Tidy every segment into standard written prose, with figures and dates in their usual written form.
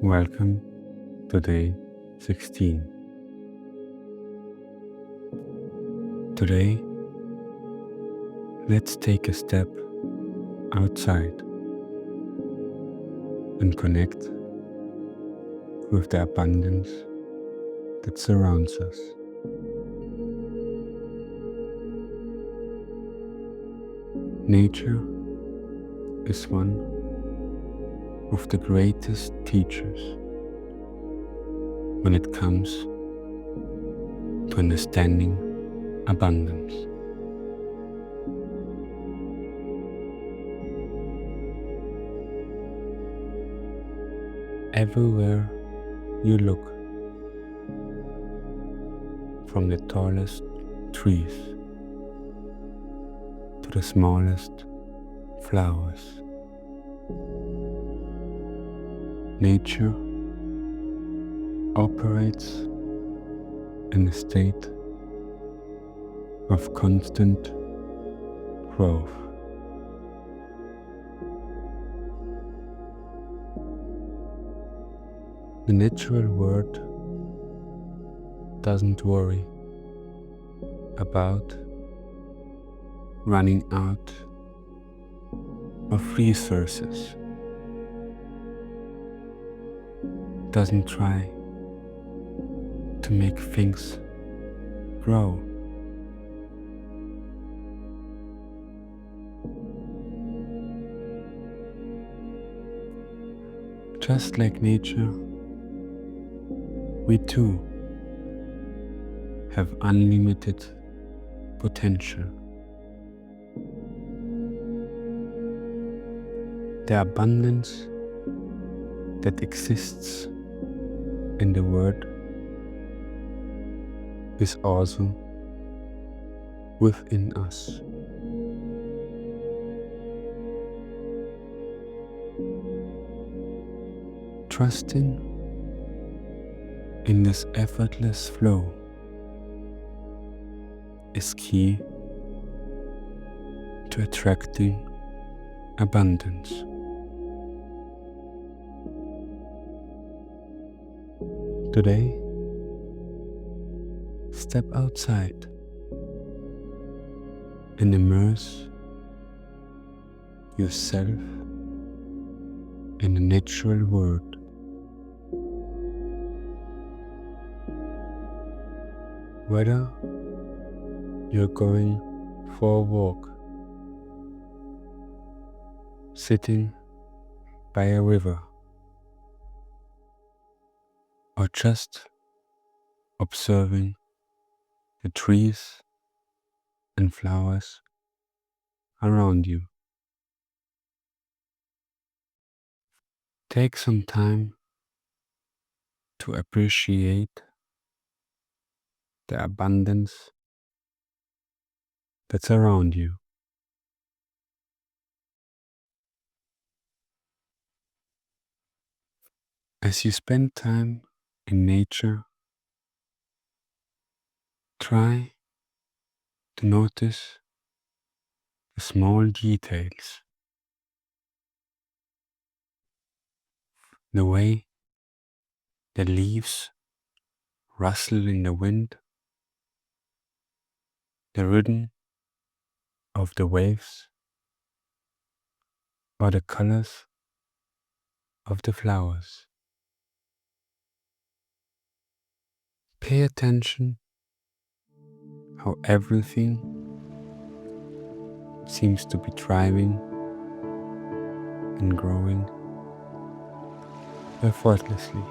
Welcome to day 16. Today, let's take a step outside and connect with the abundance that surrounds us. Nature is one of the greatest teachers when it comes to understanding abundance. Everywhere you look, from the tallest trees to the smallest flowers, nature operates in a state of constant growth. The natural world doesn't worry about running out of resources, doesn't try to make things grow. Just like nature, we too have unlimited potential. The abundance that exists in the world is also within us. Trusting in this effortless flow is key to attracting abundance. Today, step outside and immerse yourself in the natural world. Whether you're going for a walk, sitting by a river, or just observing the trees and flowers around you. Take some time to appreciate the abundance that's around you. As you spend time in nature, try to notice the small details, the way the leaves rustle in the wind, the rhythm of the waves, or the colors of the flowers. Pay attention how everything seems to be thriving and growing effortlessly.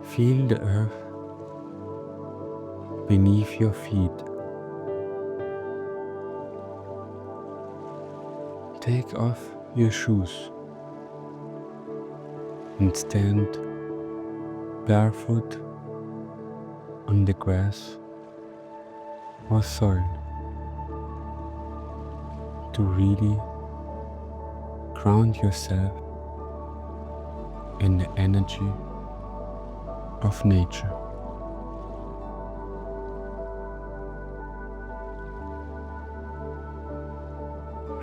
Feel the earth beneath your feet. Take off your shoes and stand barefoot on the grass or soil to really ground yourself in the energy of nature.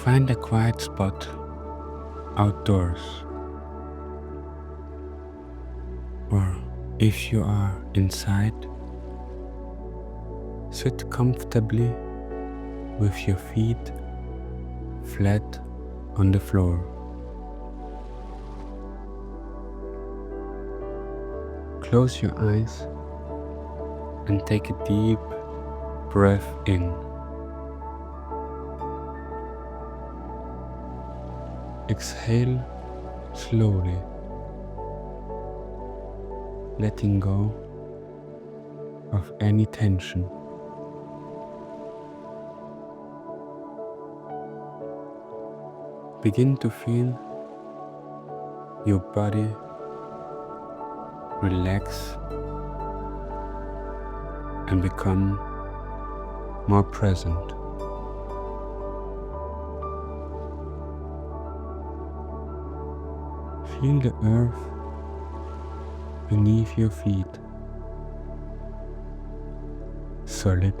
Find a quiet spot outdoors, or if you are inside, sit comfortably with your feet flat on the floor. Close your eyes and take a deep breath in. Exhale slowly, letting go of any tension. Begin to feel your body relax and become more present. Feel the earth beneath your feet, solid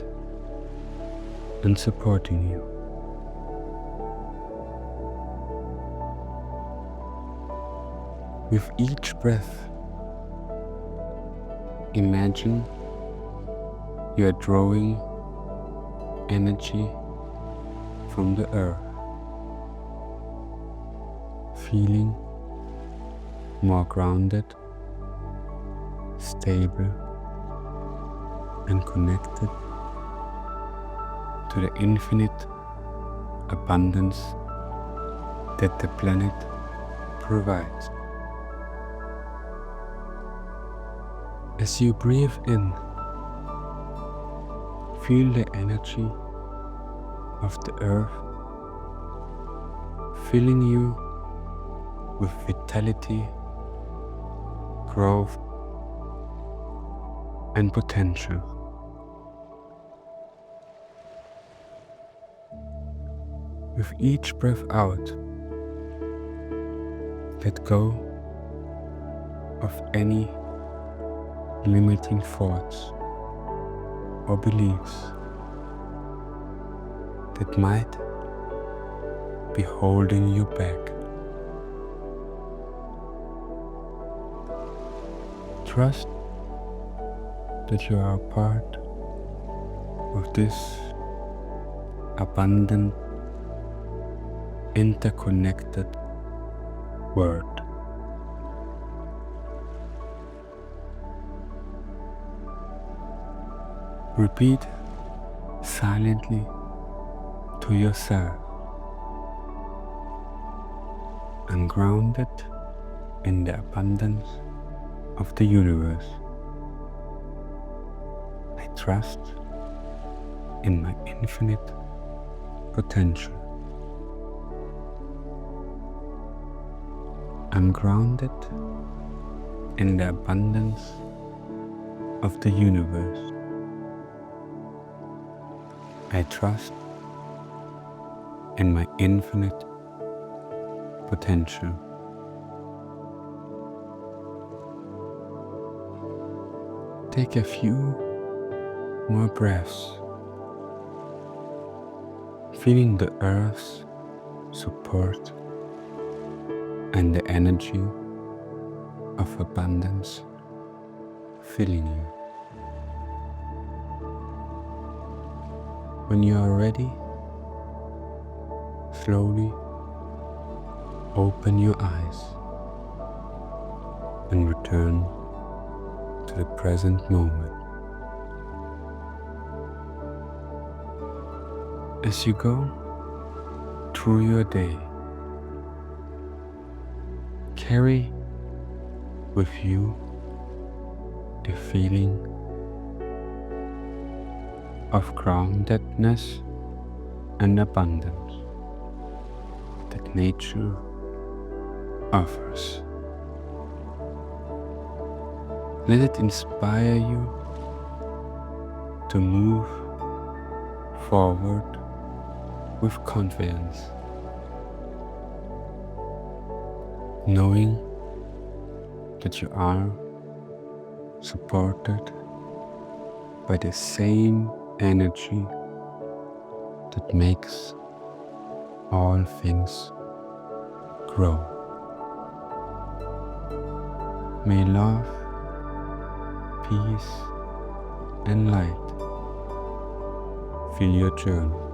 and supporting you. With each breath, imagine you are drawing energy from the earth, feeling more grounded, stable, and connected to the infinite abundance that the planet provides. As you breathe in, feel the energy of the earth filling you with vitality, growth, and potential. With each breath out, let go of any limiting thoughts or beliefs that might be holding you back. Trust that you are a part of this abundant, interconnected world. Repeat silently to yourself. I'm grounded in the abundance of the universe. I trust in my infinite potential. I'm grounded in the abundance of the universe. I trust in my infinite potential. Take a few more breaths, feeling the earth's support and the energy of abundance filling you. When you are ready, slowly open your eyes and return to the present moment. As you go through your day, carry with you the feeling of groundedness and abundance that nature offers. Let it inspire you to move forward with confidence, knowing that you are supported by the same energy that makes all things grow. May love, peace, and light fill your journey.